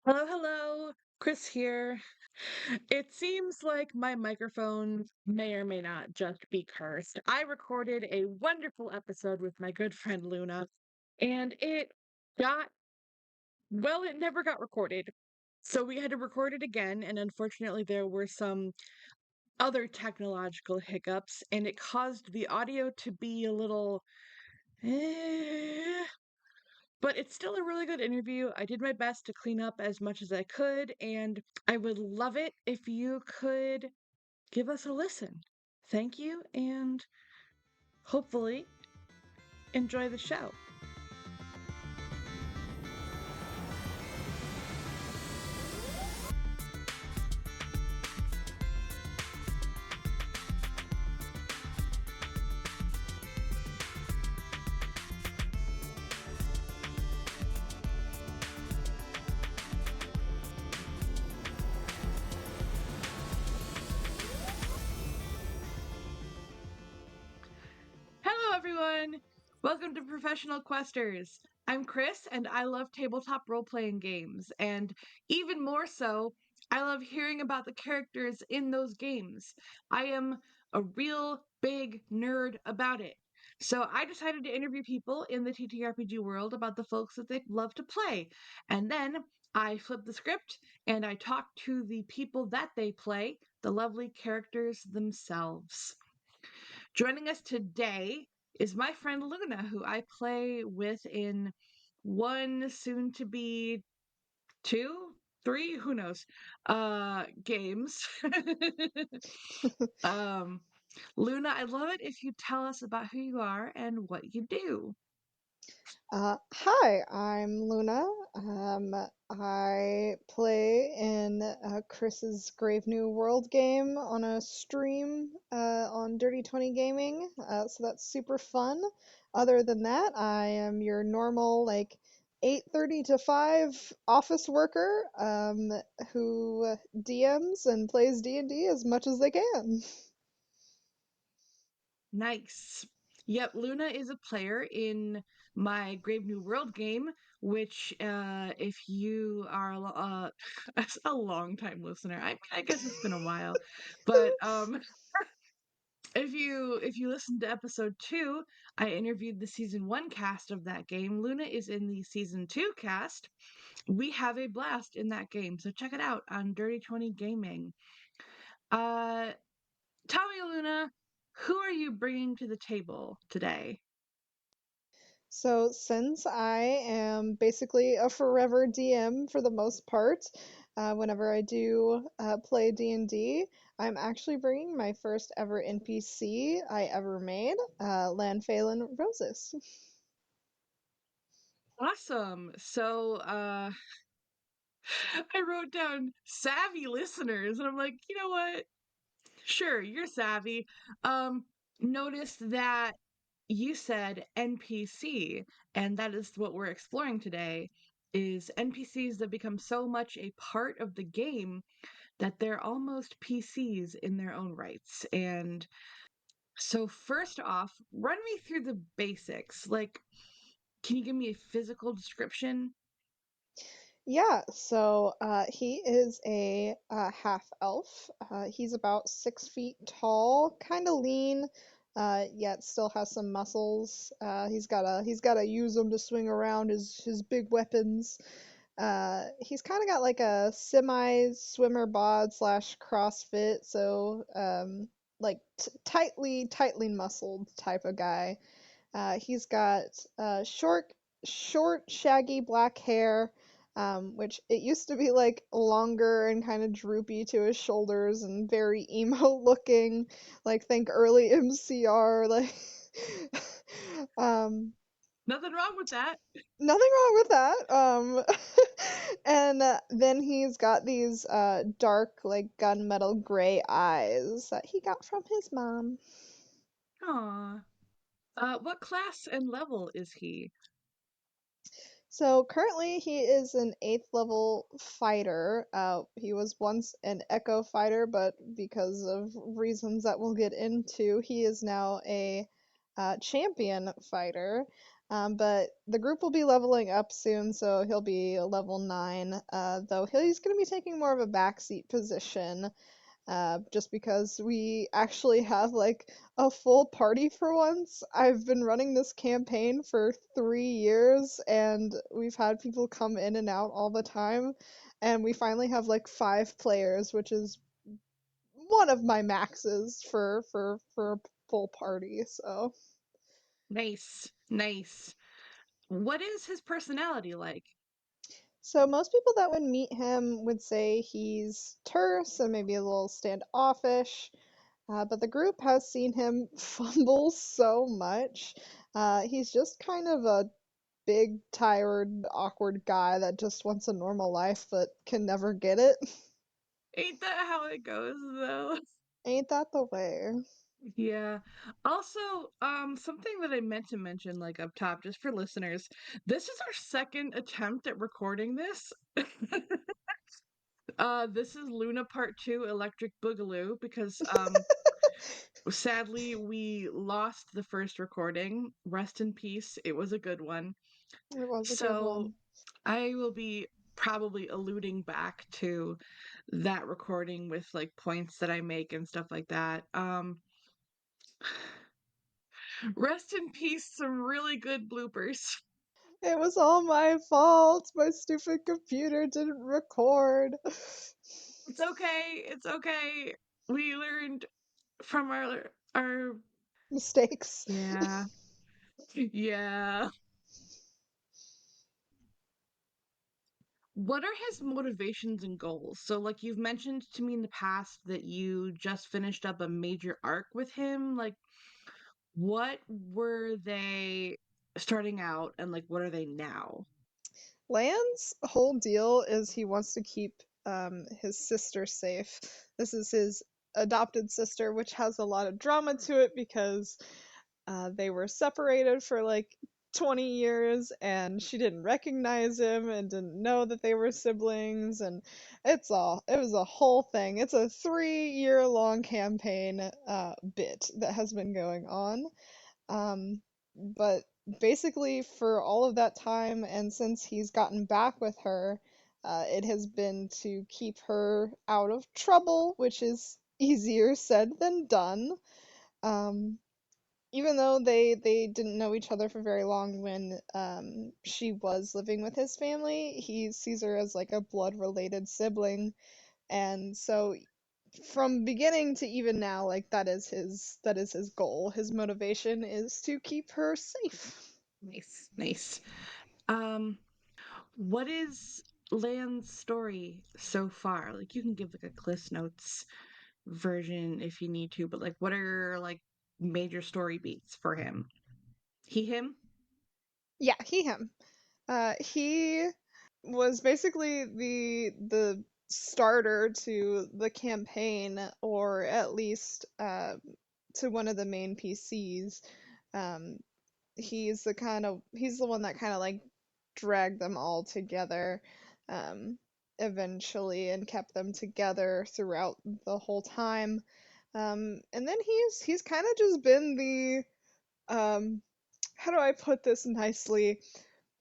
Hello, hello. Chris here. It seems like my microphone may or may not just be cursed. I recorded a wonderful episode with my good friend Luna, and got, it never got recorded. So we had to record it again, and unfortunately, there were some other technological hiccups, and it caused the audio to be a little. Eh, but it's still a really good interview. I did my best to clean up as much as I could, and I would love it if you could give us a listen. Thank you, and hopefully enjoy the show. Hello, everyone! Welcome to Professional Questers. I'm Chris, and I love tabletop role playing games, and even more so, I love hearing about the characters in those games. I am a real big nerd about it. So I decided to interview people in the TTRPG world about the folks that they love to play. And then I flip the script and I talk to the people that they play, the lovely characters themselves. Joining us today is my friend Luna, who I play with in one, soon to be two, three, who knows, games. um, Luna, I'd love it if you tell us about who you are and what you do. Hi, I'm Luna. I play in Chris's Grave New World game on a stream on Dirty 20 Gaming, so that's super fun. Other than that, I am your normal, 8:30 to 5 office worker who DMs and plays D&D as much as they can. Nice. Yep, Luna is a player in my Grave New World game, which, if you are a long time listener, I guess it's been a while, but if you listen to episode 2, I interviewed the season 1 cast of that game. Luna is in the season 2 cast. We have a blast in that game, so check it out on Dirty 20 Gaming. Uh, Tell me, Luna, who are you bringing to the table today? So, since I am basically a forever DM for the most part, whenever I do play D&D, I'm actually bringing my first ever NPC I ever made, Lanphalin Roses. Awesome. So, I wrote down savvy listeners, and I'm like, you know what? Sure, you're savvy. Um, Notice that you said NPC, and that is what we're exploring today, is NPCs that become so much a part of the game that they're almost PCs in their own rights. And so first off, run me through the basics. Like, can you give me a physical description? Yeah, so he is a half elf. He's about 6 feet tall, kind of lean, yet still has some muscles. He's gotta use them to swing around his big weapons. He's kind of got like a semi swimmer bod slash CrossFit, so like tightly muscled type of guy. He's got short, shaggy black hair, which it used to be like longer and kind of droopy to his shoulders and very emo looking. Like think early MCR. Like, um, Nothing wrong with that. nothing wrong with that. And then he's got these dark, like gunmetal gray eyes that he got from his mom. Aw. What class and level is he? So currently he is an 8th level fighter. He was once an echo fighter, but because of reasons that we'll get into, he is now a champion fighter. But the group will be leveling up soon, so he'll be a level 9. Though he's going to be taking more of a backseat position, just because we actually have like a full party for once. I've been running this campaign for 3 years, and we've had people come in and out all the time, and we finally have like 5 players, which is one of my maxes for a full party. So. Nice, nice. What is his personality like? So most people that would meet him would say he's terse and maybe a little standoffish, but the group has seen him fumble so much. He's just kind of a big, tired, awkward guy that just wants a normal life but can never get it. Ain't that how it goes, though? Ain't that the way? Yeah. Also, something that I meant to mention, like up top, just for listeners, this is our second attempt at recording this. This is Luna Part 2 Electric Boogaloo because sadly we lost the first recording. Rest in peace. It was a good one. It was a good So one. I will be probably alluding back to that recording with like points that I make and stuff like that. Rest in peace, some really good bloopers. It was all my fault. My stupid computer didn't record. It's okay. It's okay. We learned from our Mistakes. yeah. Yeah. What are his motivations and goals? So like you've mentioned to me in the past that you just finished up a major arc with him. Like what were they starting out and like what are they now? Land's whole deal is he wants to keep his sister safe. This is his adopted sister, which has a lot of drama to it because they were separated for like 20 years and she didn't recognize him and didn't know that they were siblings. And it was a whole thing. It's a 3 year long campaign bit that has been going on. But basically, for all of that time, and since he's gotten back with her, it has been to keep her out of trouble, which is easier said than done. Um, Even though they didn't know each other for very long when she was living with his family, he sees her as like a blood related sibling, and so from beginning to even now, like that is his goal. His motivation is to keep her safe. Nice, nice. Um, what is Land's story so far? Like you can give like a Cliff Notes version if you need to, but like what are like major story beats for him? He him? Yeah, him. He was basically the starter to the campaign, or at least to one of the main PCs. Um, he's the one that kind of like dragged them all together um, eventually and kept them together throughout the whole time. And then he's kind of just been the how do I put this nicely?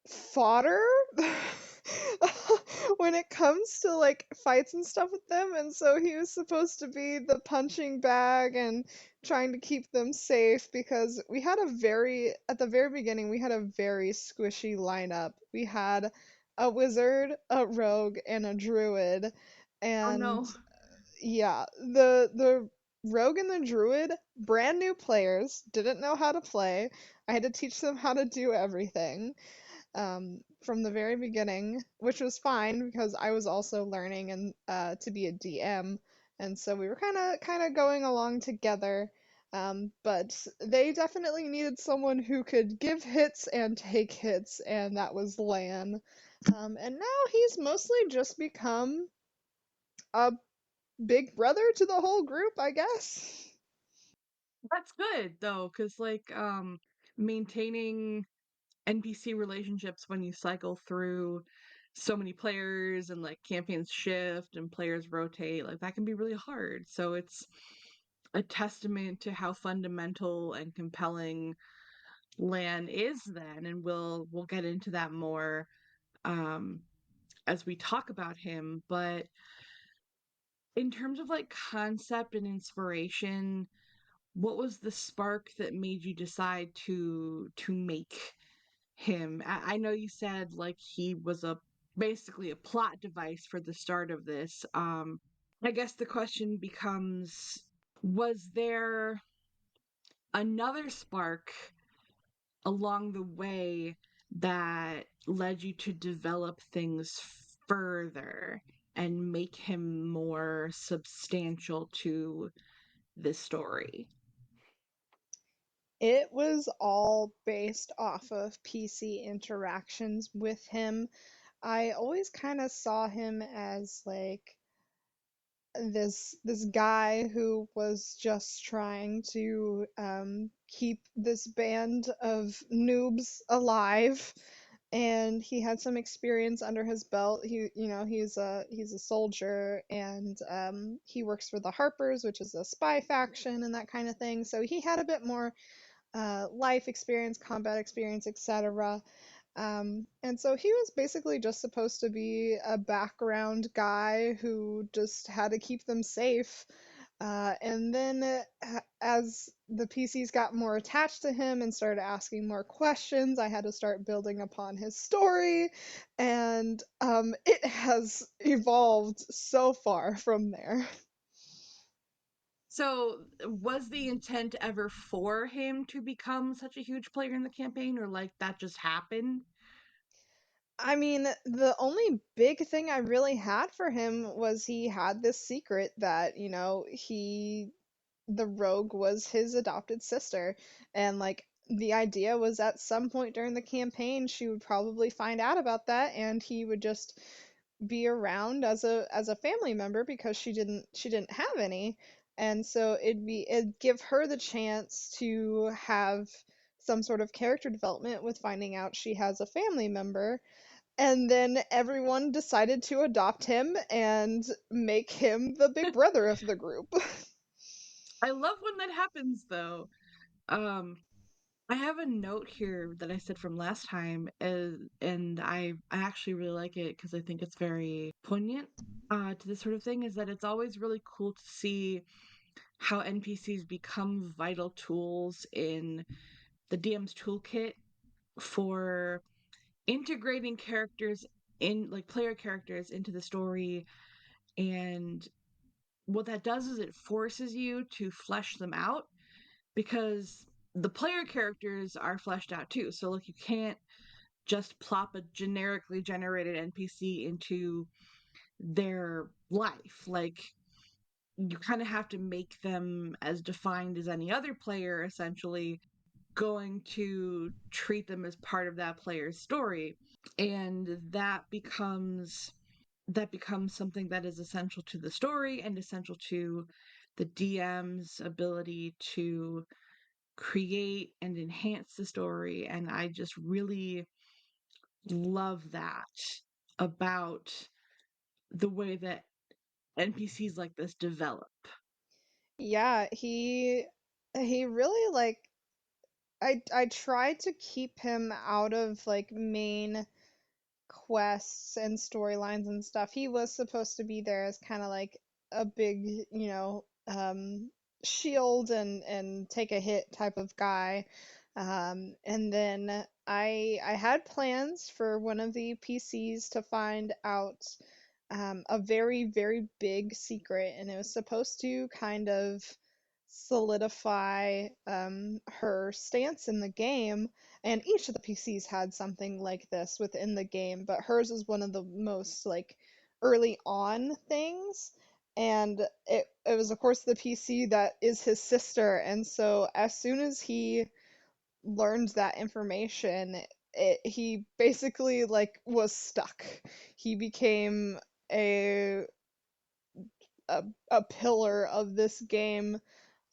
Fodder when it comes to like fights and stuff with them, and so he was supposed to be the punching bag and trying to keep them safe because we had a very at the very beginning we had a very squishy lineup. We had a wizard, a rogue, and a druid, Oh and no. yeah, the rogue and the druid, brand new players, didn't know how to play. I had to teach them how to do everything from the very beginning, which was fine because I was also learning and to be a DM, and so we were kind of going along together. But they definitely needed someone who could give hits and take hits, and that was Lan. And now he's mostly just become a big brother to the whole group, I guess. That's good though, because like maintaining NPC relationships when you cycle through so many players and like campaigns shift and players rotate, like that can be really hard. So it's a testament to how fundamental and compelling Lan is then, and we'll get into that more um as we talk about him. But in terms of like concept and inspiration, what was the spark that made you decide to make him? I know you said like he was a basically a plot device for the start of this. I guess the question becomes, was there another spark along the way that led you to develop things further and make him more substantial to this story? It was all based off of PC interactions with him. I always kind of saw him as like this guy who was just trying to keep this band of noobs alive, and he had some experience under his belt. He's a soldier, and he works for the Harpers, which is a spy faction and that kind of thing. So he had a bit more life experience, combat experience, etc. And so he was basically just supposed to be a background guy who just had to keep them safe. And then, as the PCs got more attached to him and started asking more questions, I had to start building upon his story, and it has evolved so far from there. So, was the intent ever for him to become such a huge player in the campaign, or like that just happened? I mean, the only big thing I really had for him was he had this secret that, the rogue was his adopted sister. And like the idea was at some point during the campaign, she would probably find out about that and he would just be around as a family member because she didn't have any. And so it'd give her the chance to have some sort of character development with finding out she has a family member, and then everyone decided to adopt him and make him the big brother of the group. I love when that happens, though. Um, I have a note here that I said from last time, and I actually really like it because I think it's very poignant to this sort of thing. Is that it's always really cool to see how NPCs become vital tools in the DM's toolkit for integrating characters in like player characters into the story. And what that does is it forces you to flesh them out because the player characters are fleshed out too. So like you can't just plop a generically generated NPC into their life. Like you kind of have to make them as defined as any other player, essentially going to treat them as part of that player's story. And that becomes something that is essential to the story and essential to the DM's ability to create and enhance the story. And I just really love that about the way that NPCs like this develop. Yeah, he really like I tried to keep him out of like main quests and storylines and stuff. He was supposed to be there as kind of like a big, shield and take a hit type of guy. And then I had plans for one of the PCs to find out a very, very big secret, and it was supposed to kind of solidify her stance in the game. And each of the PCs had something like this within the game, but hers is one of the most like early on things. And it was of course the PC that is his sister, and so as soon as he learned that information, he basically like was stuck. He became a a pillar of this game,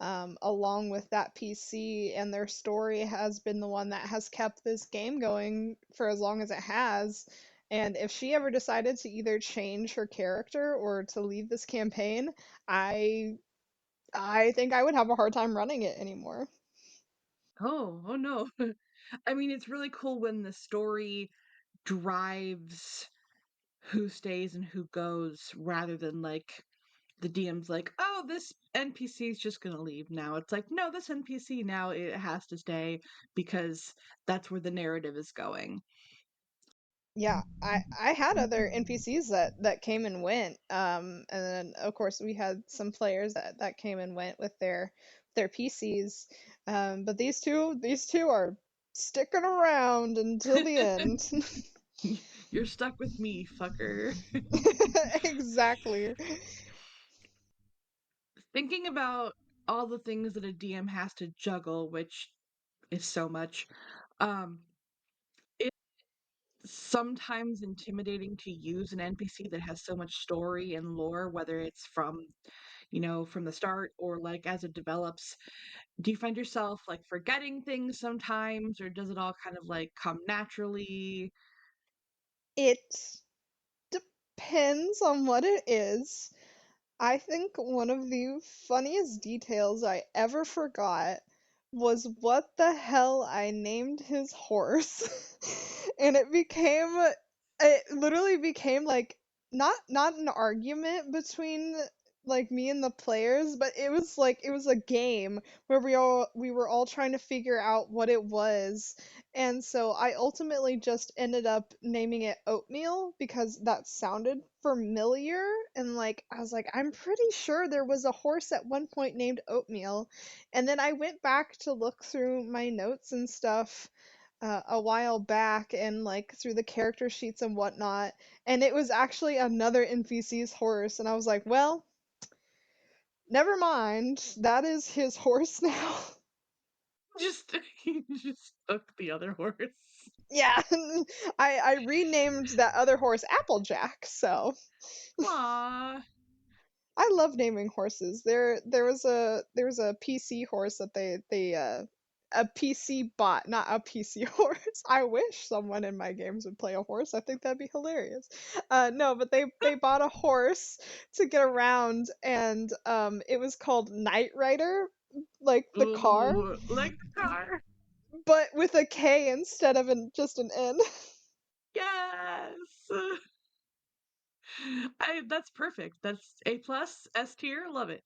along with that PC, and their story has been the one that has kept this game going for as long as it has. And if she ever decided to either change her character or to leave this campaign, I I think I would have a hard time running it anymore. Oh no. I mean, it's really cool when the story drives who stays and who goes rather than like the DM's like, oh, this NPC is just gonna leave now. It's like, no, this NPC now it has to stay because that's where the narrative is going. Yeah, I had other NPCs that came and went. And then of course we had some players that came and went with their PCs. But these two are sticking around until the end. You're stuck with me, fucker. Exactly. Thinking about all the things that a DM has to juggle, which is so much, um, it's sometimes intimidating to use an NPC that has so much story and lore, whether it's from, from the start or like as it develops. Do you find yourself like forgetting things sometimes, or does it all kind of like come naturally? It depends on what it is. I think one of the funniest details I ever forgot was what the hell I named his horse. And it literally became like not an argument between like me and the players, but it was a game where we were all trying to figure out what it was. And so I ultimately just ended up naming it Oatmeal because that sounded familiar. And like, I was like, I'm pretty sure there was a horse at one point named Oatmeal. And then I went back to look through my notes and stuff a while back and like through the character sheets and whatnot. And it was actually another NPC's horse. And I was like, well, never mind. That is his horse now. Just you just took the other horse. Yeah, I renamed that other horse Applejack. So Aw. I love naming horses. There was a PC horse that a PC bot, not a PC horse. I wish someone in my games would play a horse. I think that'd be hilarious. No, but they bought a horse to get around, and it was called Knight Rider, like the car, Ooh, like the car. but with a K instead of just an N. Yes. That's perfect. That's A plus, S tier, love it.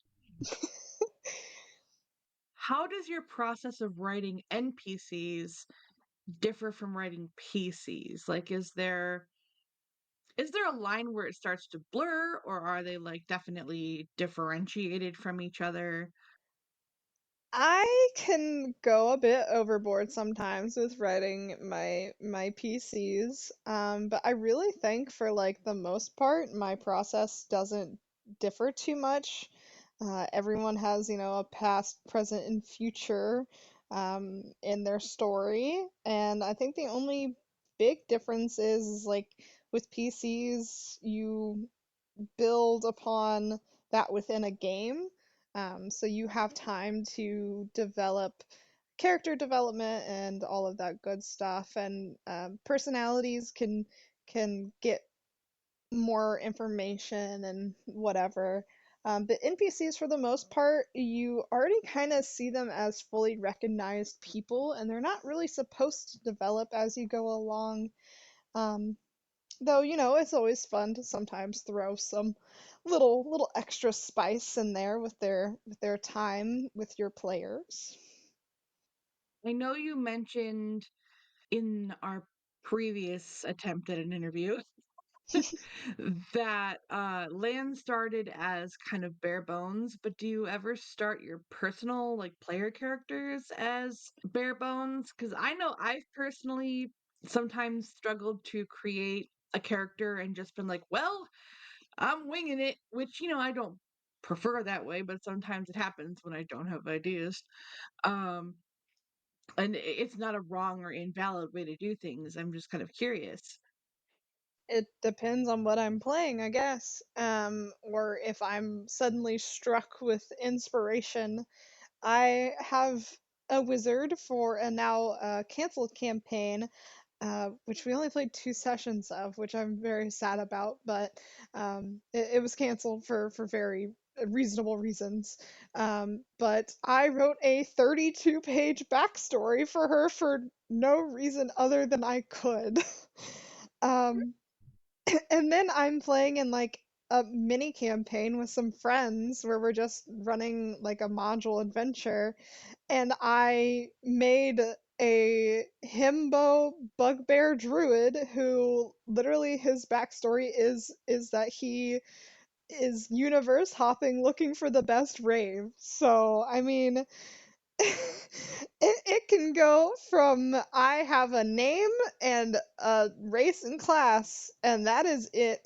How does your process of writing NPCs differ from writing PCs? Like is there a line where it starts to blur, or are they like definitely differentiated from each other? I can go a bit overboard sometimes with writing my PCs, but I really think for like the most part, my process doesn't differ too much. Everyone has, a past, present, and future in their story, and I think the only big difference is like with PCs, you build upon that within a game. So you have time to develop character development and all of that good stuff, and personalities can get more information and whatever. But NPCs, for the most part, you already kind of see them as fully recognized people, and they're not really supposed to develop as you go along. Um, Though, it's always fun to sometimes throw some little extra spice in there with their time with your players. I know you mentioned in our previous attempt at an interview that land started as kind of bare bones, but do you ever start your personal like player characters as bare bones? Because I know I've personally sometimes struggled to create a character and just been like, well, I'm winging it, which I don't prefer that way, but sometimes it happens when I don't have ideas. um and it's not a wrong or invalid way to do things. I'm just kind of curious. It depends on what I'm playing, I guess. Or if I'm suddenly struck with inspiration. I have a wizard for a now canceled campaign, which we only played 2 sessions of, which I'm very sad about, but it was canceled for very reasonable reasons. But I wrote a 32-page backstory for her for no reason other than I could. Um, and then I'm playing in like a mini campaign with some friends where we're just running like a module adventure, and I made a himbo bugbear druid who literally his backstory is that he is universe hopping looking for the best rave. So, I mean, it can go from I have a name and a race and class, and that is it.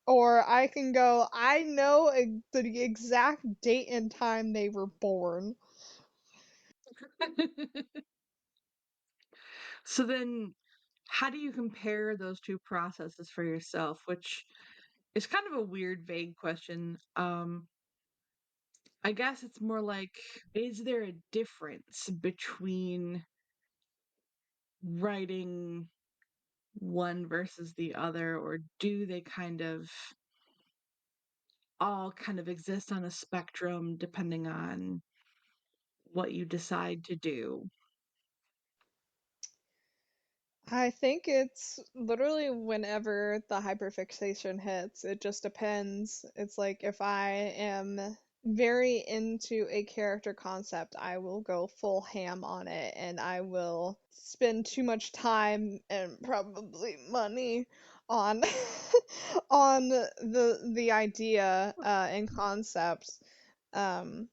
Or I can go, I know the exact date and time they were born. So then, how do you compare those two processes for yourself? Which is kind of a weird, vague question. I guess it's more like, is there a difference between writing one versus the other, or do they kind of all kind of exist on a spectrum depending on what you decide to do? I think it's literally whenever the hyperfixation hits, it just depends. It's like if I am very into a character concept, I will go full ham on it and I will spend too much time and probably money on on the idea and concept. Um,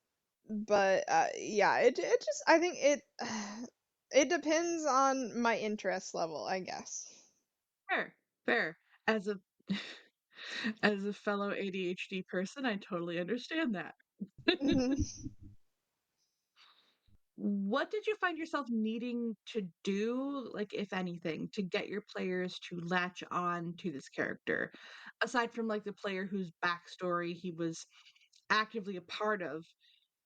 but yeah, it just I think it it depends on my interest level, I guess. Fair, fair. As a as a fellow ADHD person, I totally understand that. Hmm. What did you find yourself needing to do, like, if anything, to get your players to latch on to this character? Aside from, like, the player whose backstory he was actively a part of,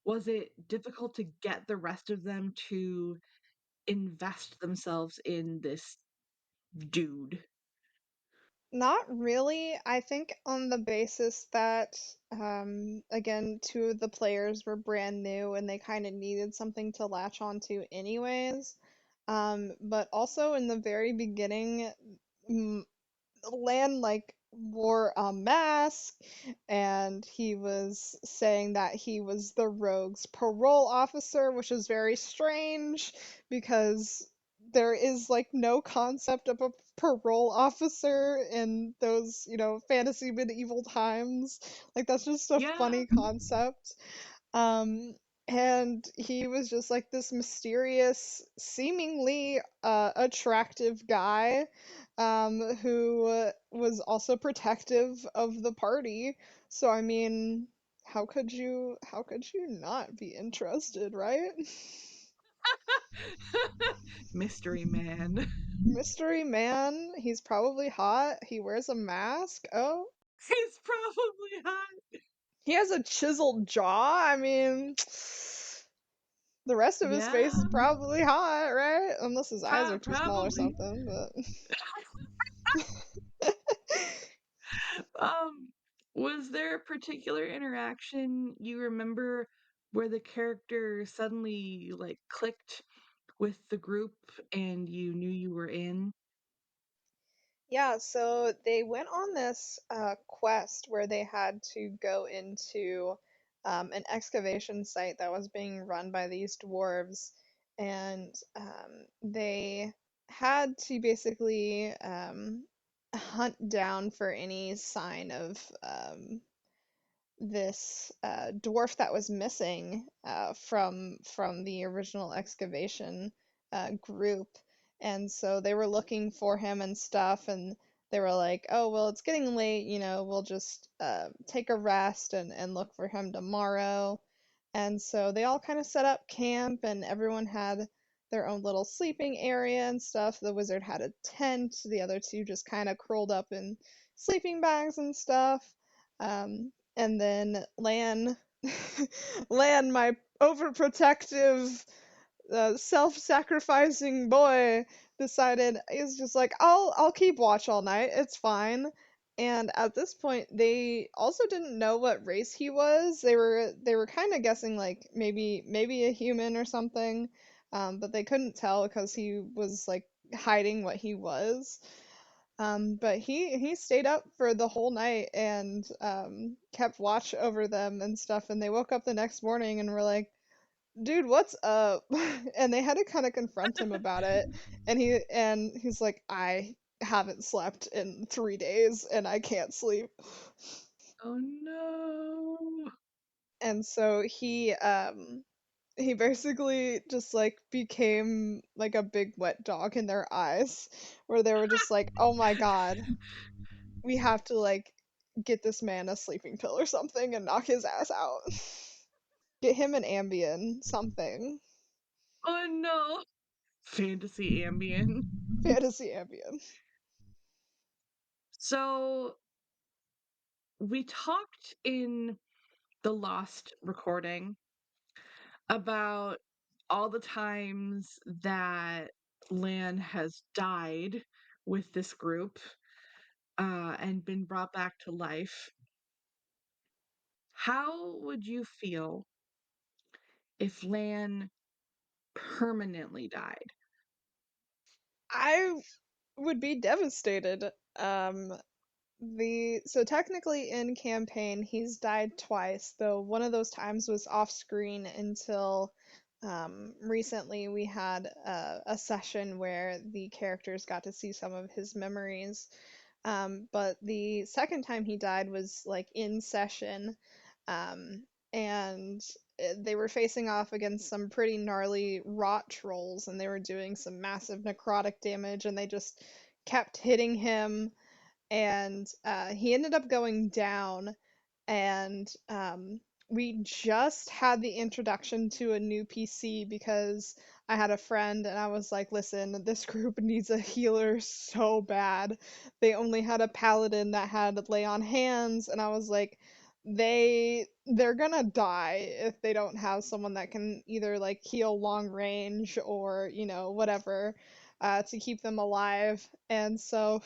was it difficult to get the rest of them to invest themselves in this dude? Not really. I think on the basis that, again, two of the players were brand new and they kind of needed something to latch onto anyways. But also in the very beginning, Lan like wore a mask and he was saying that he was the rogue's parole officer, which is very strange because there is like no concept of a parole officer in those, fantasy medieval times. Like that's just a Yeah. funny concept. Um, and he was just like this mysterious, seemingly attractive guy who was also protective of the party. So I mean, how could you not be interested, right? Mystery man. Mystery man, he's probably hot. He wears a mask. Oh, He's probably hot. he has a chiseled jaw. I mean, the rest of his Yeah, face is probably hot, right? Unless his eyes are too small or probably. something, but Um, was there a particular interaction you remember where the character suddenly like clicked with the group and you knew you were in? yeah, so they went on this quest where they had to go into an excavation site that was being run by these dwarves, and they had to basically hunt down for any sign of this dwarf that was missing from the original excavation group, and so they were looking for him and stuff, and they were like, "Oh well, it's getting late. We'll just take a rest and look for him tomorrow." And so they all kind of set up camp, and everyone had their own little sleeping area and stuff. The wizard had a tent. The other two just kind of curled up in sleeping bags and stuff. And then Lan, my overprotective, self-sacrificing boy, decided he's just like, I'll keep watch all night. It's fine. And at this point, they also didn't know what race he was. They were kind of guessing like maybe a human or something. but they couldn't tell because he was like hiding what he was. But he stayed up for the whole night and kept watch over them and stuff. And they woke up the next morning and were like, "Dude, what's up?" And they had to kind of confront him about it. And he's like, "I haven't slept in 3 days and I can't sleep." Oh no. And so he basically just like became like a big wet dog in their eyes, where they were just like, "Oh my God, we have to like get this man a sleeping pill or something and knock his ass out. Get him an Ambien, something. Oh no. Fantasy Ambien. Fantasy Ambien." So we talked in the Lost recording about all the times that Lan has died with this group and been brought back to life. How would you feel if Lan permanently died? I would be devastated. So technically in campaign he's died twice, though one of those times was off screen until recently we had a session where the characters got to see some of his memories. But the second time he died was like in session, and they were facing off against some pretty gnarly rot trolls, and they were doing some massive necrotic damage, and they just kept hitting him, and he ended up going down. And we just had the introduction to a new PC because I had a friend and I was like, listen, this group needs a healer so bad. They only had a paladin that had lay on hands, and I was like, they're gonna die if they don't have someone that can either like heal long range or, whatever, to keep them alive. And so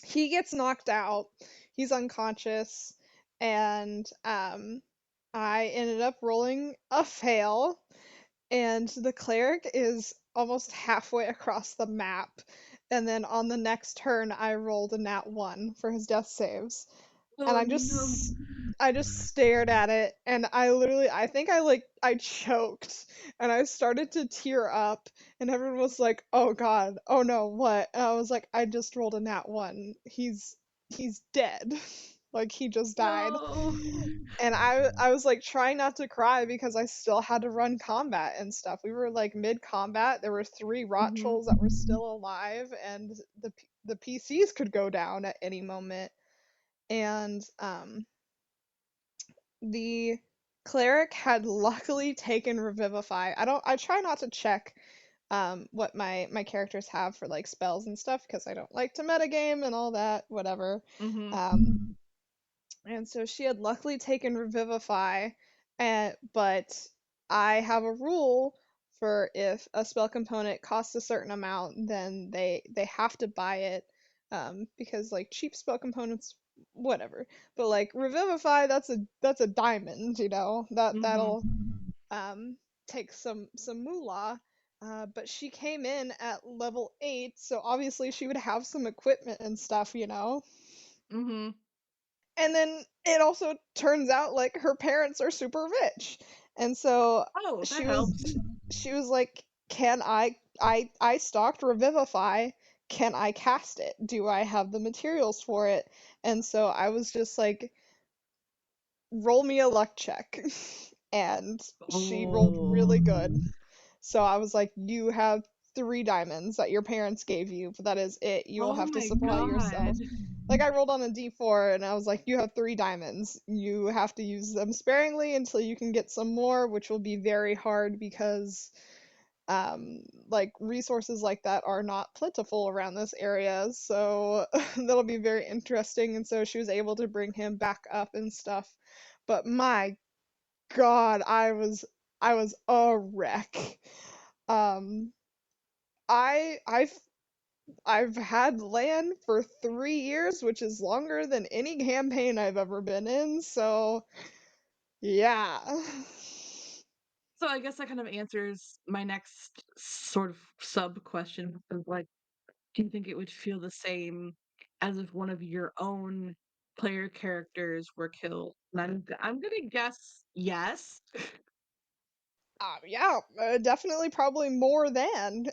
he gets knocked out. He's unconscious, and I ended up rolling a fail, and the cleric is almost halfway across the map. And then on the next turn, I rolled a nat 1 for his death saves, and Oh I no. just I just stared at it, and I think I choked, and I started to tear up, and everyone was like, "Oh God, oh no, what?" And I was like, "I just rolled a nat 1. He's dead." Like he just died. No. And I was like trying not to cry because I still had to run combat and stuff. We were like mid combat. There were 3 rot Hmm. trolls that were still alive, and the PCs could go down at any moment. And the cleric had luckily taken Revivify. I try not to check what my characters have for like spells and stuff because I don't like to metagame and all that, whatever. Hmm. Um and so she had luckily taken Revivify, but I have a rule for if a spell component costs a certain amount, then they have to buy it, because like cheap spell components, whatever. But like Revivify, that's a diamond, Hmm. that'll um take some moolah. But she came in at level 8, so obviously she would have some equipment and stuff. Hmm. And then it also turns out like her parents are super rich. And so Oh, that she was helps. she was like, "Can I stocked Revivify. Can I cast it? Do I have the materials for it?" And so I was just like, "Roll me a luck check." And she rolled Oh. really good. So I was like, "You have 3 diamonds that your parents gave you, but that is it. You will Oh have to my supply god. yourself." Like I rolled on a d4 and I was like, "You have 3 diamonds. You have to use them sparingly until you can get some more, which will be very hard because like resources like that are not plentiful around this area. So that'll be very interesting." And so she was able to bring him back up and stuff. But my God, I was a wreck. Um, I've had land for 3 years, which is longer than any campaign I've ever been in. So yeah, So I guess that kind of answers my next sort of sub question of like, do you think it would feel the same as if one of your own player characters were killed? And I'm gonna guess yes. Yeah, definitely probably more than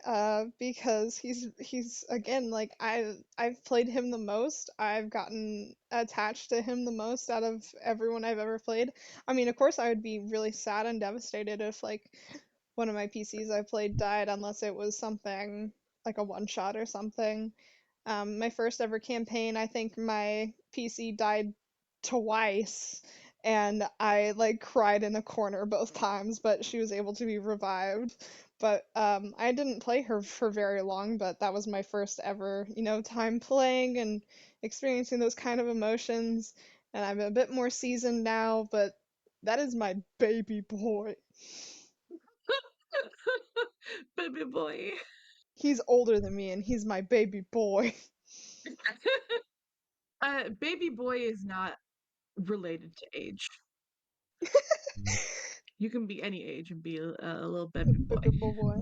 because he's again like I've played him the most. I've gotten attached to him the most out of everyone I've ever played. I mean, of course I would be really sad and devastated if like one of my PCs I played died unless it was something like a one shot or something. My first ever campaign, I think my PC died twice, and I like cried in a corner both times, but she was able to be revived. But I didn't play her for very long, but that was my first ever, time playing and experiencing those kind of emotions. And I'm a bit more seasoned now, but that is my baby boy. Baby boy. He's older than me, and he's my baby boy. Baby boy is not related to age. You can be any age and be a little baby Baby boy. boy.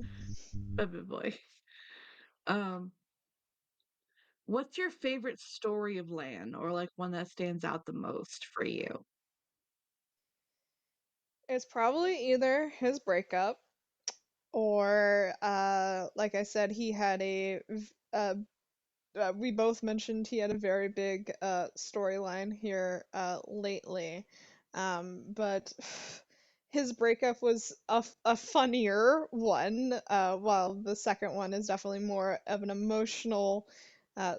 Baby boy. Um, what's your favorite story of Lan, or like one that stands out the most for you? It's probably either his breakup or, like I said, he had we both mentioned he had a very big storyline here lately. But his breakup was a funnier one, while the second one is definitely more of an emotional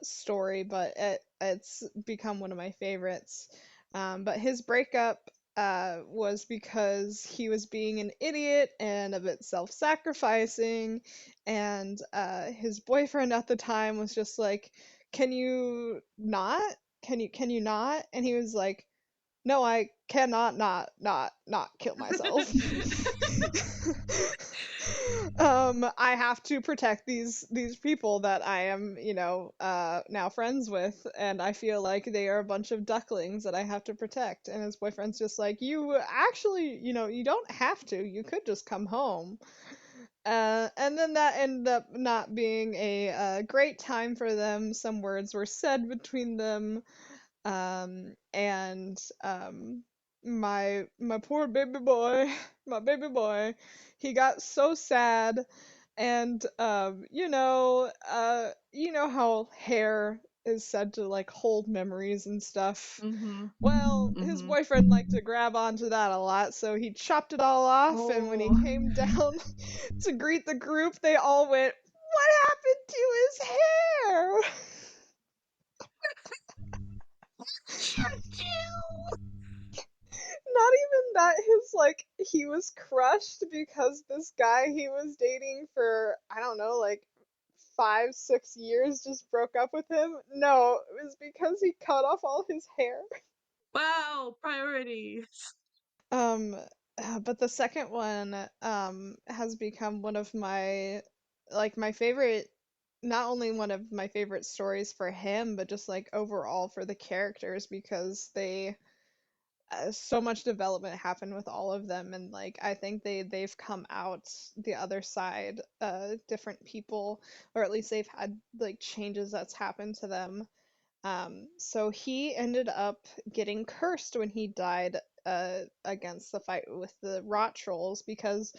story, but it's become one of my favorites. But his breakup was because he was being an idiot and a bit self-sacrificing, and his boyfriend at the time was just like, "Can you not? Can you not?" And he was like, "No, I cannot not kill myself." I have to protect these people that I am, now friends with, and I feel like they are a bunch of ducklings that I have to protect. And his boyfriend's just like, "You actually, you don't have to. You could just come home." And then that ended up not being a great time for them. Some words were said between them, and my poor baby boy, my baby boy, he got so sad, and you know how hair is said to like hold memories and stuff. Mm-hmm. Well, his Mm-hmm. boyfriend liked to grab onto that a lot, so he chopped it all off, and when he Oh. came down to greet the group, they all went, "What happened to his hair?" Not even that his like he was crushed because this guy he was dating for I don't know like 5 6 years just broke up with him. No, it was because he cut off all his hair. Wow, priorities. Um, but the second one has become one of my my favorite, not only one of my favorite stories for him, but just like overall for the characters because they so much development happened with all of them, and like I think they've come out the other side different people, or at least they've had like changes that's happened to them. So he ended up getting cursed when he died against the fight with the rot trolls because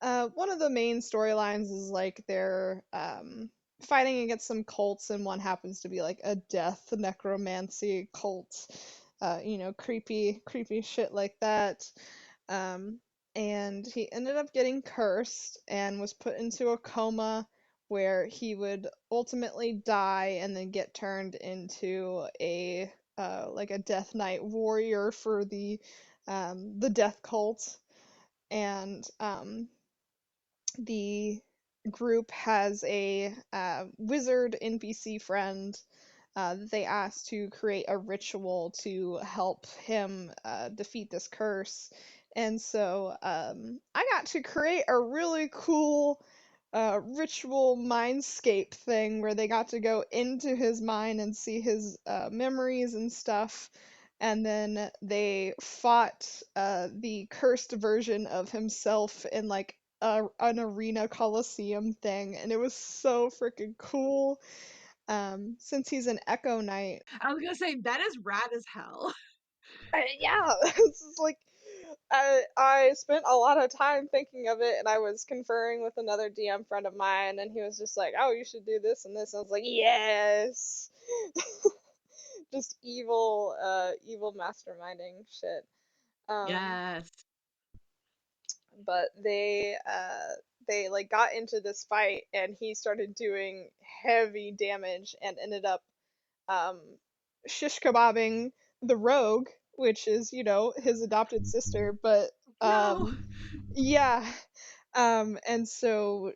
one of the main storylines is like they're fighting against some cults, and one happens to be like a death necromancy cult. Creepy shit like that. Um, and he ended up getting cursed and was put into a coma where he would ultimately die and then get turned into a like a Death Knight warrior for the Death Cult. And the group has a wizard NPC friend that they asked to create a ritual to help him defeat this curse. And so I got to create a really cool ritual mindscape thing where they got to go into his mind and see his memories and stuff. and then they fought the cursed version of himself in like an arena coliseum thing, and it was so freaking cool. Since he's an Echo Knight, I was gonna say that is rad as hell. yeah, this is like I spent a lot of time thinking of it, and I was conferring with another DM friend of mine, and he was just like, "Oh, you should do this and this." And I was like, "Yes." Just evil masterminding shit. Um, Yes. but they like got into this fight, and he started doing heavy damage and ended up um shish kebabbing the rogue, which is, his adopted sister. But No. um yeah, and so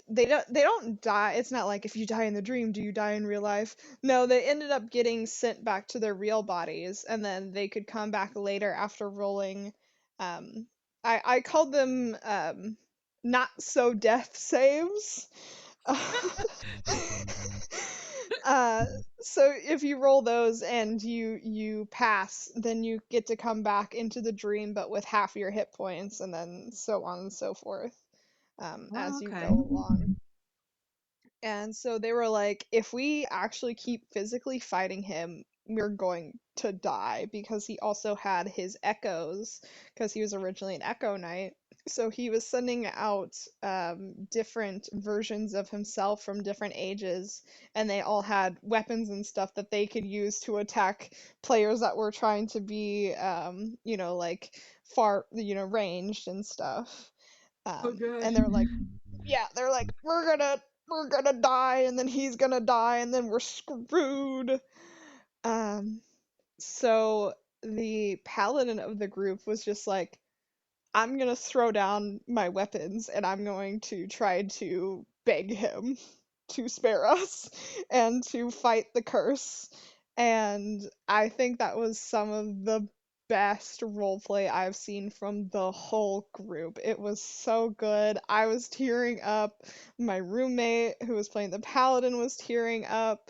they don't die. It's not like if you die in the dream, do you die in real life? No, they ended up getting sent back to their real bodies, and then they could come back later after rolling. Um, I called them not so death saves. uh, so if you roll those and you pass, then you get to come back into the dream, but with half your hit points, and then so on and so forth, Oh, as you okay. go along. And so they were like, if we actually keep physically fighting him, we're going to die, because he also had his echoes, because he was originally an Echo Knight. So he was sending out different versions of himself from different ages, and they all had weapons and stuff that they could use to attack players that were trying to be, like far, ranged and stuff. Oh, good. And they're like, yeah, they're like, we're gonna die, and then he's gonna die, and then we're screwed. Um, so the paladin of the group was just like, I'm gonna throw down my weapons, and I'm going to try to beg him to spare us and to fight the curse. And I think that was some of the best roleplay I've seen from the whole group. It was so good. I was tearing up. My roommate, who was playing the paladin, was tearing up.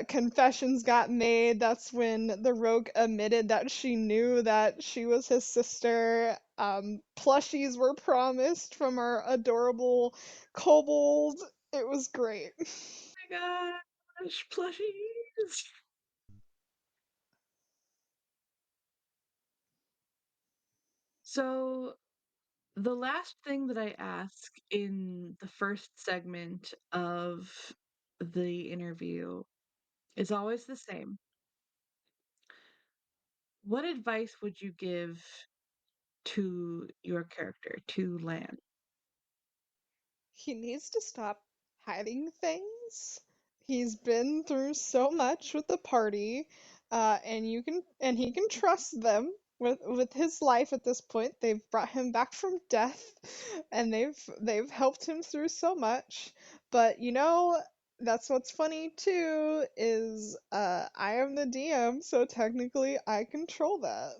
Confessions got made. That's when the rogue admitted that she knew that she was his sister. Plushies were promised from our adorable kobold. It was great. Oh my gosh, plushies. So, the last thing that I ask in the first segment of the interview is always the same. What advice would you give to your character, to Lan? He needs to stop hiding things. He's been through so much with the party, and he can trust them with his life at this point. They've brought him back from death, and they've helped him through so much. But that's what's funny too, is I am the DM, so technically I control that.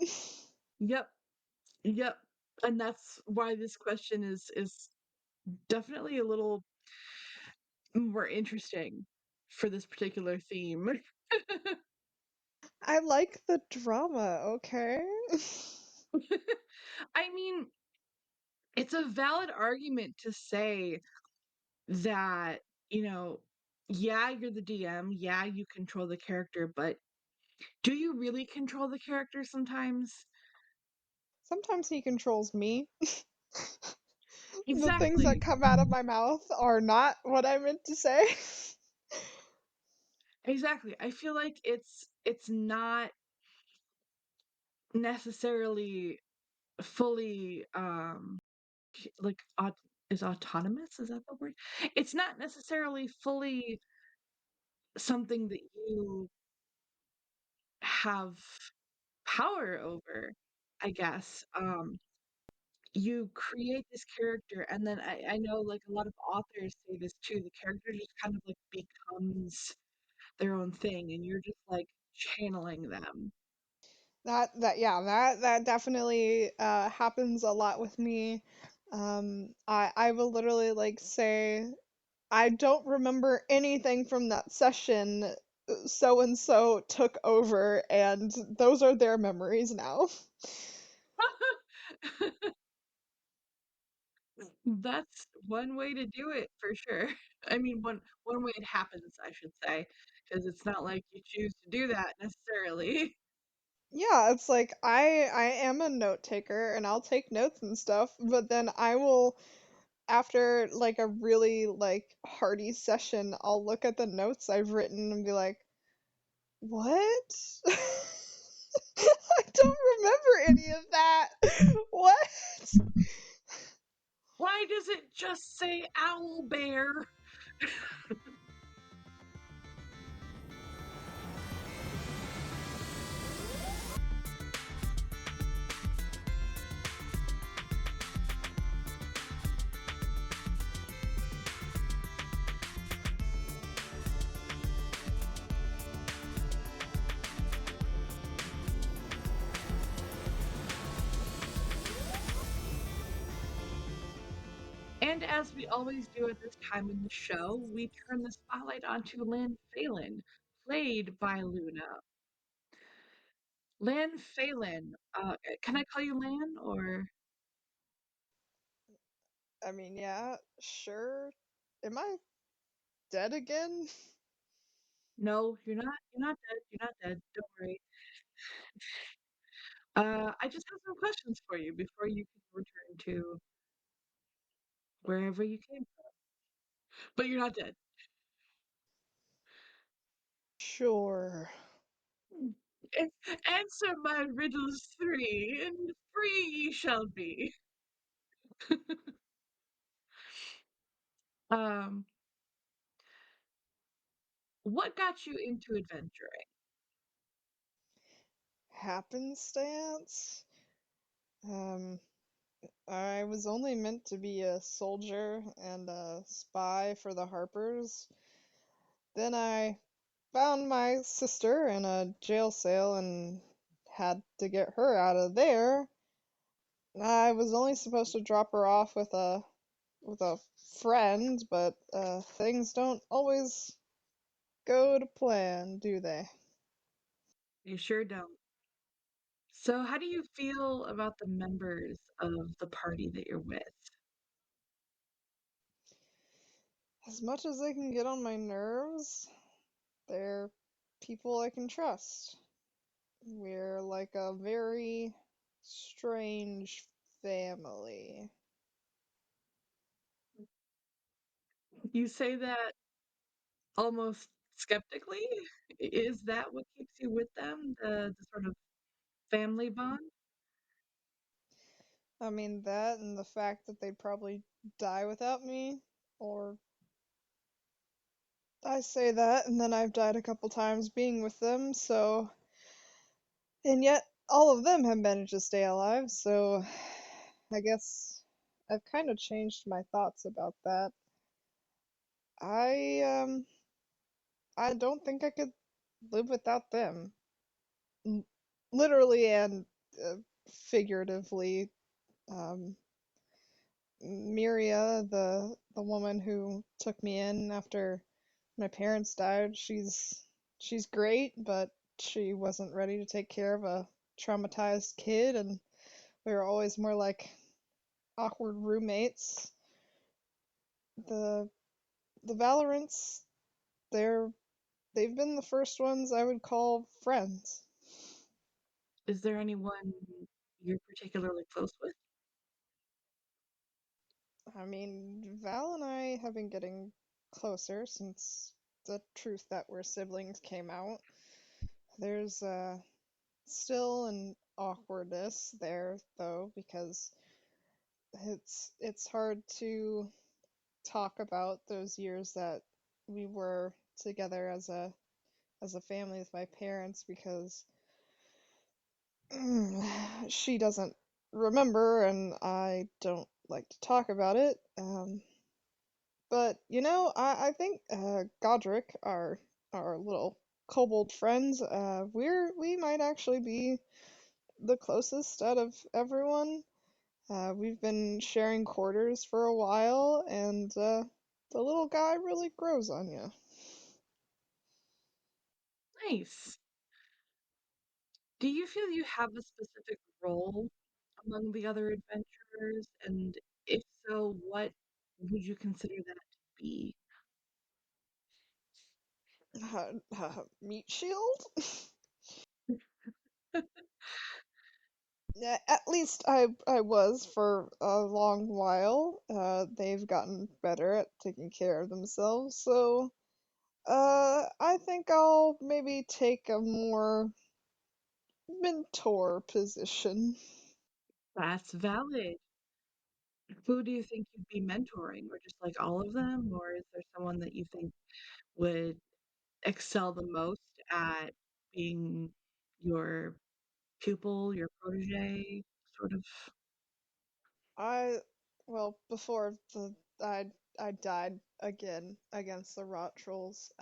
Yep, yep. And that's why this question is definitely a little more interesting for this particular theme. I like the drama, okay? I mean, it's a valid argument to say that, you know, yeah, you're the DM, yeah, you control the character, but do you really control the character sometimes? Sometimes he controls me. The things that Exactly. come out of my mouth are not what I meant to say. Exactly. I feel like it's not necessarily fully like is autonomous, is that the word? It's not necessarily fully something that you have power over, I guess. You create this character, and then I know like a lot of authors say this too, the character just kind of like becomes their own thing, and you're just like channeling them. That definitely happens a lot with me. I will literally like say I don't remember anything from that session, so and so took over, and those are their memories now. That's one way to do it for sure. I mean, one way it happens, I should say, because it's not like you choose to do that necessarily. Yeah, it's like I am a note taker and I'll take notes and stuff, but then I will after like a really like hearty session, I'll look at the notes I've written and be like, "What? I don't remember any of that. What?" Why does it just say owl bear? And as we always do at this time in the show, we turn the spotlight onto Lynn Phelan, played by Luna. Lynn Phelan, can I call you Lan or I mean, yeah, sure. Am I dead again? no? You're not dead. You're not dead. Don't worry. I just have some questions for you before you can return to wherever you came from. But you're not dead. Sure. Answer my riddles three, and free ye shall be. Um, what got you into adventuring? Happenstance? Um, I was only meant to be a soldier and a spy for the Harpers. Then I found my sister in a jail cell and had to get her out of there. I was only supposed to drop her off with a friend, but things don't always go to plan, do they? You sure don't. So, how do you feel about the members of the party that you're with? As much as they can get on my nerves, they're people I can trust. We're like a very strange family. You say that almost skeptically. Is that what keeps you with them? The sort of family bond? I mean, that and the fact that they'd probably die without me, or I say that and then I've died a couple times being with them, so. And yet, all of them have managed to stay alive, so I guess I've kind of changed my thoughts about that. I I don't think I could live without them. L- Literally and figuratively. Um, Miria, the woman who took me in after my parents died, she's great, but she wasn't ready to take care of a traumatized kid, and we were always more like awkward roommates. The the Valorants, they're they've been the first ones I would call friends. Is there anyone you're particularly close with? I mean, Val and I have been getting closer since the truth that we're siblings came out. There's still an awkwardness there though because it's hard to talk about those years that we were together as a family with my parents because she doesn't remember and I don't like to talk about it. But you know, I think Godric, our little kobold friends, we might actually be the closest out of everyone. We've been sharing quarters for a while, and the little guy really grows on you. Nice. Do you feel you have a specific role among the other adventurers? And if so, what would you consider that to be? Meat shield? Yeah, at least I was for a long while. They've gotten better at taking care of themselves, so I think I'll maybe take a more mentor position. That's valid. Who do you think you'd be mentoring, or just like all of them? Or is there someone that you think would excel the most at being your pupil, your protege, sort of? I well before the I died again against the rot trolls.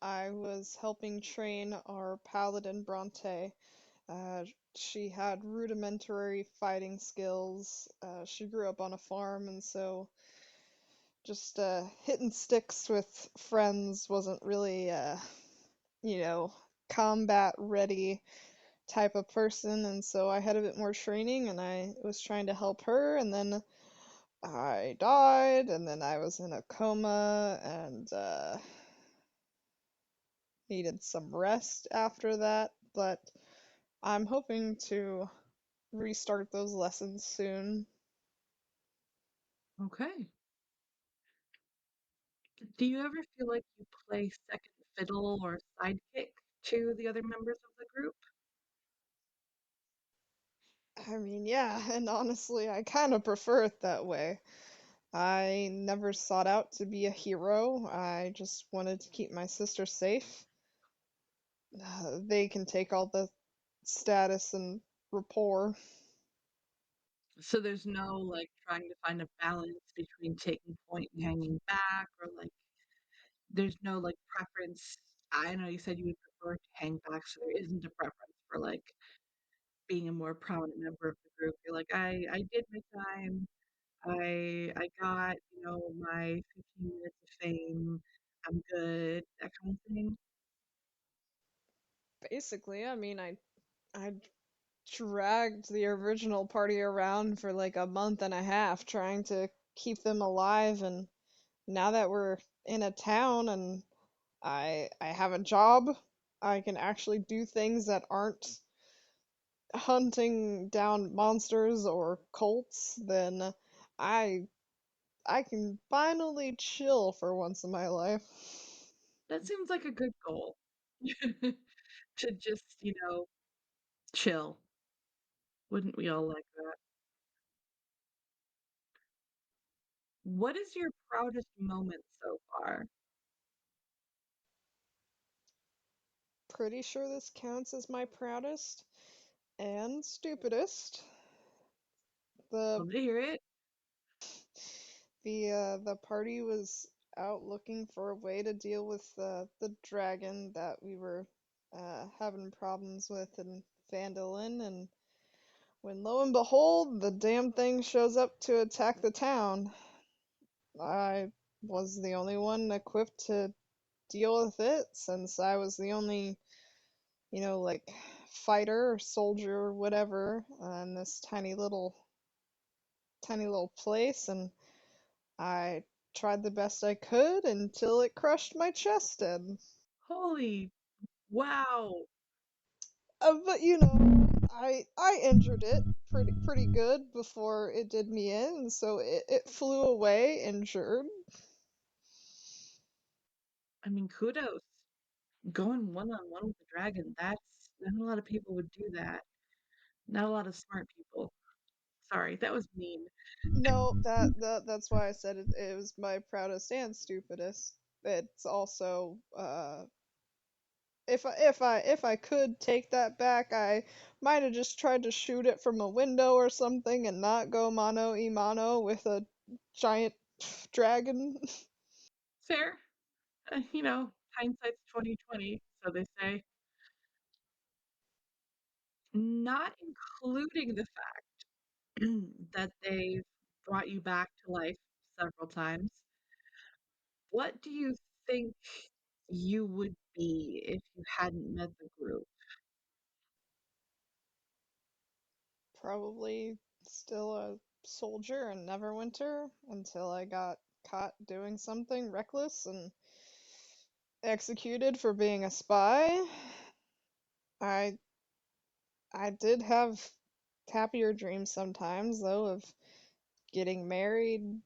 I was helping train our paladin Bronte. Uh, she had rudimentary fighting skills. She grew up on a farm, and so just hitting sticks with friends wasn't really you know combat ready type of person, and so I had a bit more training, and I was trying to help her, and then I died, and then I was in a coma and needed some rest after that. But I'm hoping to restart those lessons soon. Okay. Do you ever feel like you play second fiddle or sidekick to the other members of the group? I mean, yeah, and honestly, I kind of prefer it that way. I never sought out to be a hero. I just wanted to keep my sister safe. They can take all the status and rapport. So there's no like trying to find a balance between taking point and hanging back, or like there's no like preference. I know you said you would prefer to hang back, so there isn't a preference for like being a more prominent member of the group. You're like, I did my time. I got, my 15 minutes of fame. I'm good, that kind of thing. Basically, I mean, I dragged the original party around for like a month and a half trying to keep them alive, and now that we're in a town and I have a job, I can actually do things that aren't hunting down monsters or cults, then I I can finally chill for once in my life. That seems like a good goal. To just, chill. Wouldn't we all like that? What is your proudest moment so far? Pretty sure this counts as my proudest and stupidest. The Love to hear it. the party was out looking for a way to deal with the dragon that we were having problems with in Vandalin, and when lo and behold, the damn thing shows up to attack the town. I was the only one equipped to deal with it since I was the only, like fighter or soldier or whatever in this tiny little place, and I tried the best I could until it crushed my chest in. Holy wow. But I injured it pretty good before it did me in, so it flew away injured. I mean, kudos. Going one on one with the dragon, that's not a lot of people would do that. Not a lot of smart people. Sorry, that was mean. No, that's why I said it was my proudest and stupidest. It's also if I could take that back, I might have just tried to shoot it from a window or something and not go mano a mano with a giant dragon. Fair. Hindsight's 2020, so they say. Not including the fact that they've brought you back to life several times. What do you think? you would be if you hadn't met the group? Probably still a soldier in Neverwinter until I got caught doing something reckless and executed for being a spy. I I did have happier dreams sometimes though of getting married,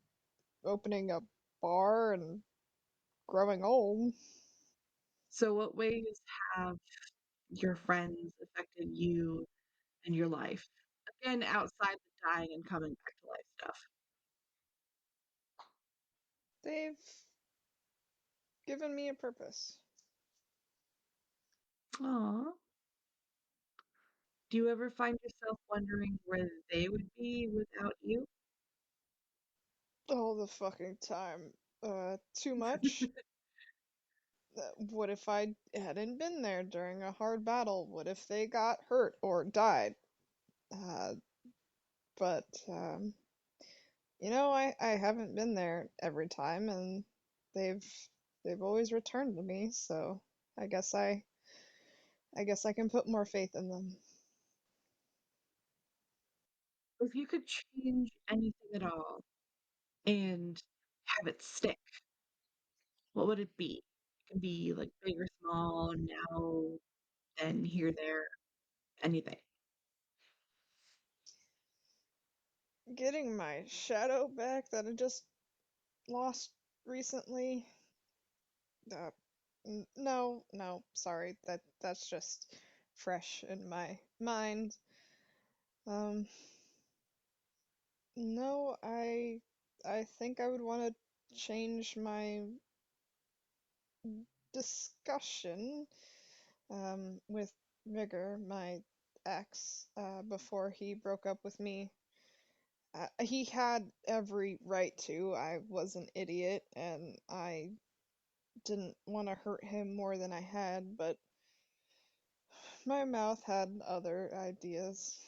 opening a bar and growing old. So, what ways have your friends affected you and your life? Again, outside the dying and coming back to life stuff. They've given me a purpose. Aw. Do you ever find yourself wondering where they would be without you? All the fucking time. Too much? What if I hadn't been there during a hard battle? What if they got hurt or died? Uh, but I haven't been there every time, and they've they've always returned to me. So I guess I I guess I can put more faith in them. If you could change anything at all and have it stick, what would it be? It can be like big or small, now, then, here, there, anything. Getting my shadow back that I just lost recently. Uh, no, no, sorry. That's just fresh in my mind. Um, no, I think I would want to change my discussion with Vigor, my ex, before he broke up with me. He had every right to. I was an idiot and I didn't want to hurt him more than I had, but my mouth had other ideas.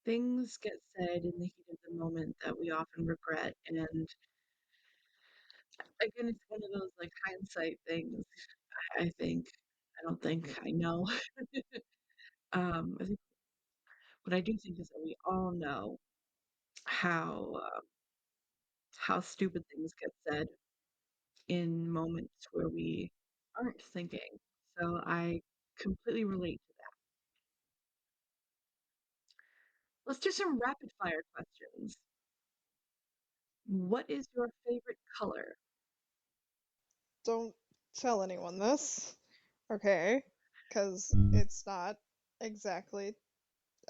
Things get said in the heat of the moment that we often regret, and again, it's one of those, like, hindsight things, I think. I don't think I know. I think what I do think is that we all know how, how stupid things get said in moments where we aren't thinking. So I completely relate to that. Let's do some rapid fire questions. What is your favorite color? Don't tell anyone this, okay? Because it's not exactly.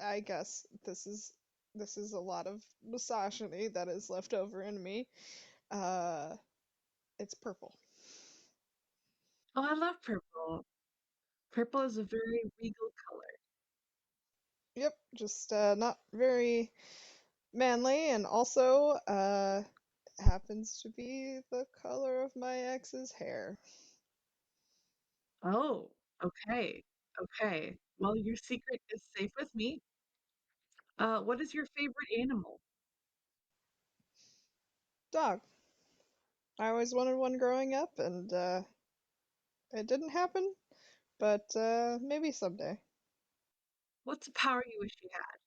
I guess this is a lot of misogyny that is left over in me. Uh, it's purple. Oh, I love purple. Purple is a very regal color. Yep, just not very manly, and also happens to be the color of my ex's hair. Oh, okay. Okay. Well, your secret is safe with me. What is your favorite animal? Dog. I always wanted one growing up, and it didn't happen, but maybe someday. What's a power you wish you had?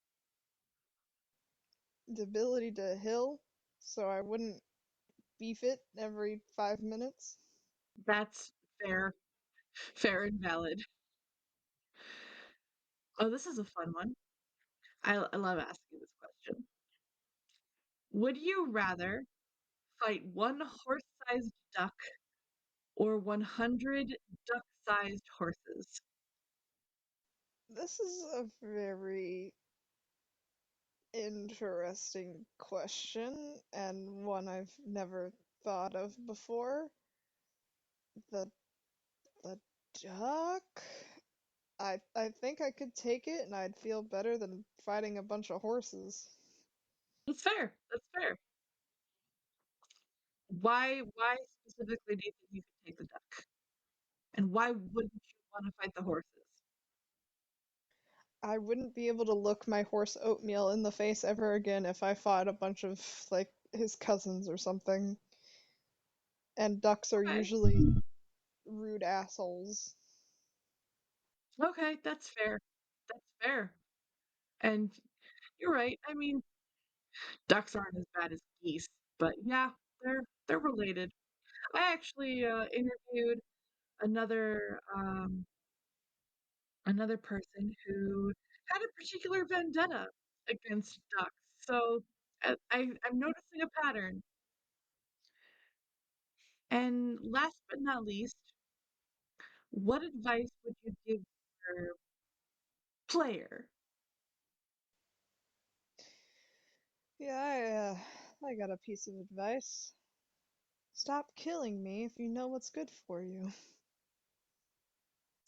The ability to heal, so I wouldn't beef it every 5 minutes. That's fair, fair and valid. Oh, this is a fun one. I love asking this question. Would you rather fight one horse-sized duck or 100 duck-sized horses? This is a very interesting question, and one I've never thought of before. The the duck? I think I could take it and I'd feel better than fighting a bunch of horses. That's fair. That's fair. Why specifically do you think you could take the duck? And why wouldn't you want to fight the horses? I wouldn't be able to look my horse Oatmeal in the face ever again if I fought a bunch of like his cousins or something. And ducks are Okay. usually rude assholes. Okay, that's fair. That's fair. And you're right. I mean, ducks aren't as bad as geese, but yeah, they're related. I actually interviewed another another person who had a particular vendetta against ducks. So I'm noticing a pattern. And last but not least, what advice would you give your player? Yeah, I got a piece of advice. Stop killing me if you know what's good for you.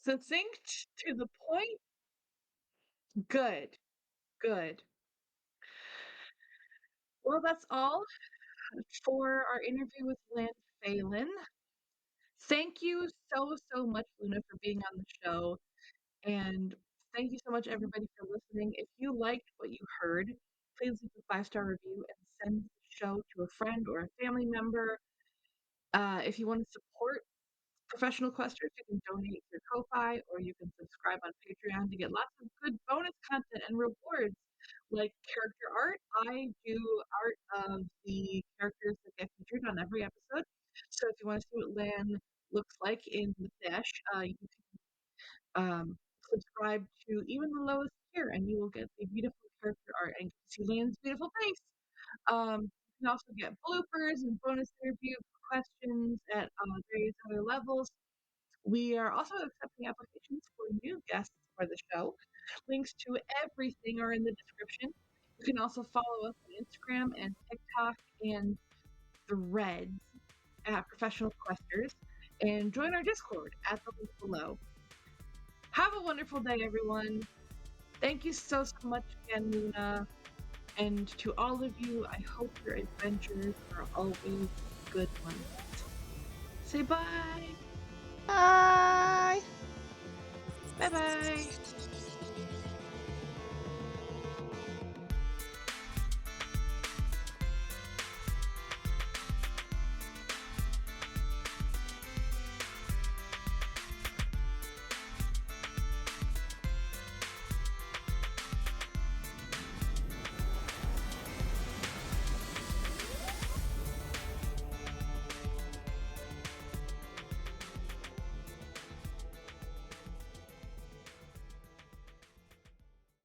Succinct, to the point? Good, good. Well, that's all for our interview with Lance Phelan. Thank you so much, Luna, for being on the show. And thank you so much, everybody, for listening. If you liked what you heard, please leave a 5-star review and send the show to a friend or a family member. If you want to support professional questers, you can donate through Ko-Fi or you can subscribe on Patreon to get lots of good bonus content and rewards like character art. I do art of the characters that get featured on every episode. So if you want to see what Lan looks like in the flesh, you subscribe to even the lowest tier, and you will get the beautiful character art and see Lan's beautiful face. You can also get bloopers and bonus interview questions at various other levels. We are also accepting applications for new guests for the show. Links to everything are in the description. You can also follow us on Instagram and TikTok and Threads at Professional Questers and join our Discord at the link below. Have a wonderful day, everyone. Thank you so much again, Luna. And to all of you, I hope your adventures are always good ones. Say bye. Bye! Bye bye.